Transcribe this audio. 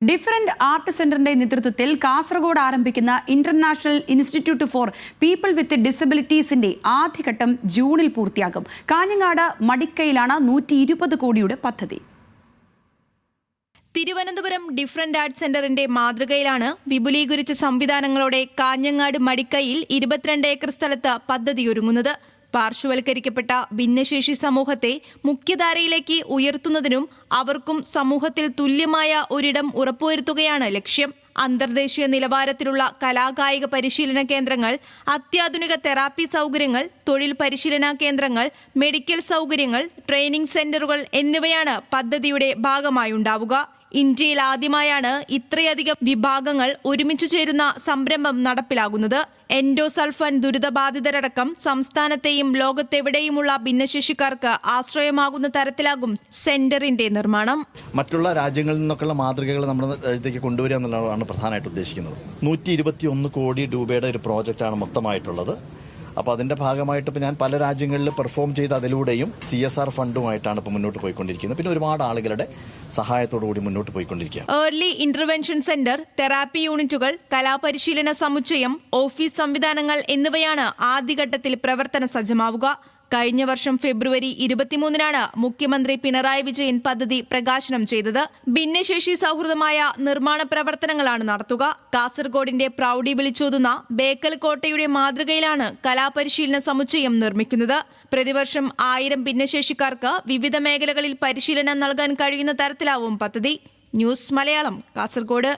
Different art സെന്ററിന്റെ നേതൃത്വത്തിൽ കാസർഗോഡ് ആരംഭിക്കുന്ന international institute for people with ഡിസബിലിറ്റീസിന്റെ ആദ്യഘട്ടം ജൂണിൽ പൂർത്തിയാകും. കാഞ്ഞങ്ങാട് മടിക്കയിലാണ് 120 കോടിയുടെ പദ്ധതി. തിരുവനന്തപുരം ഡിഫറന്റ് ആർട്ട് സെന്ററിന്റെ മാതൃകയിലാണ് വിപുലീകരിച്ച സംവിധാനങ്ങളോടെ കാഞ്ഞങ്ങാട് മടിക്കയിൽ 22 ഏക്കർ സ്ഥലത്ത് പദ്ധതിയൊരുങ്ങുന്നത്. പാർശ്വവൽക്കരിക്കപ്പെട്ട ഭിന്നശേഷി സമൂഹത്തെ മുഖ്യധാരയിലേക്ക് ഉയർത്തുന്നതിനും അവർക്കും സമൂഹത്തിൽ തുല്യമായ ഒരിടം ഉറപ്പുവരുത്തുകയാണ് ലക്ഷ്യം. അന്തർദേശീയ നിലവാരത്തിലുള്ള കലാകായിക പരിശീലന കേന്ദ്രങ്ങൾ, അത്യാധുനിക തെറാപ്പി സൗകര്യങ്ങൾ, തൊഴിൽ പരിശീലന കേന്ദ്രങ്ങൾ, മെഡിക്കൽ സൗകര്യങ്ങൾ, ട്രെയിനിംഗ് സെന്ററുകൾ എന്നിവയാണ് പദ്ധതിയുടെ ഭാഗമായുണ്ടാവുക. ഇന്ത്യയിൽ ആദ്യമായാണ് ഇത്രയധികം വിഭാഗങ്ങൾ ഒരുമിച്ചു ചേരുന്ന സംരംഭം നടപ്പിലാകുന്നത്. എൻഡോസൾഫാൻ ദുരിതബാധിതരടക്കം സംസ്ഥാനത്തെയും ലോകത്തെവിടെയുമുള്ള ഭിന്നശേഷിക്കാർക്ക് ആശ്രയമാകുന്ന തരത്തിലാകും സെന്ററിന്റെ നിർമ്മാണം. മറ്റുള്ള രാജ്യങ്ങളിൽ നിന്നൊക്കെയുള്ള മാതൃകകൾ നമ്മുടെ രാജ്യത്തേക്ക് കൊണ്ടുവരിക എന്നുള്ളതാണ് പ്രധാനമായിട്ട് ഉദ്ദേശിക്കുന്നത്. 121 കോടി രൂപയുടെ ഒരു പ്രോജക്റ്റാണ് മൊത്തമായിട്ടുള്ളത്. അപ്പോൾ അതിന്റെ ഭാഗമായിട്ട് ഇപ്പോൾ ഞാൻ പല രാജ്യങ്ങളിൽ പെർഫോം ചെയ്ത് അതിലൂടെയും CSR ഫണ്ടുമായിട്ടാണ് ഇപ്പോൾ മുന്നോട്ട് പോയിക്കൊണ്ടിരിക്കുന്നത്. പിന്നെ ഒരുപാട് ആളുകളുടെ സഹായത്തോടു കൂടി മുന്നോട്ട് പോയിക്കൊണ്ടിരിക്കുക. ഏർലി ഇന്റർവെൻഷൻ സെന്റർ, തെറാപ്പി യൂണിറ്റുകൾ, കലാപരിശീലന സമുച്ചയം, ഓഫീസ് സംവിധാനങ്ങൾ എന്നിവയാണ് ആദ്യഘട്ടത്തിൽ പ്രവർത്തന സജ്ജമാവുക. കഴിഞ്ഞ വർഷം ഫെബ്രുവരി 23-നാണ് മുഖ്യമന്ത്രി പിണറായി വിജയൻ പദ്ധതി പ്രകാശനം ചെയ്തത്. ഭിന്നശേഷി സൗഹൃദമായ നിർമ്മാണ പ്രവർത്തനങ്ങളാണ് നടത്തുക. കാസർഗോഡിന്റെ പ്രൗഢി വിളിച്ചോതുന്ന ബേക്കൽ കോട്ടയുടെ മാതൃകയിലാണ് കലാപരിശീലന സമുച്ചയം നിർമ്മിക്കുന്നത്. പ്രതിവർഷം 1000 ഭിന്നശേഷിക്കാർക്ക് വിവിധ മേഖലകളിൽ പരിശീലനം നൽകാൻ കഴിയുന്ന തരത്തിലാവും പദ്ധതി. ന്യൂസ് മലയാളം, കാസർഗോഡ്.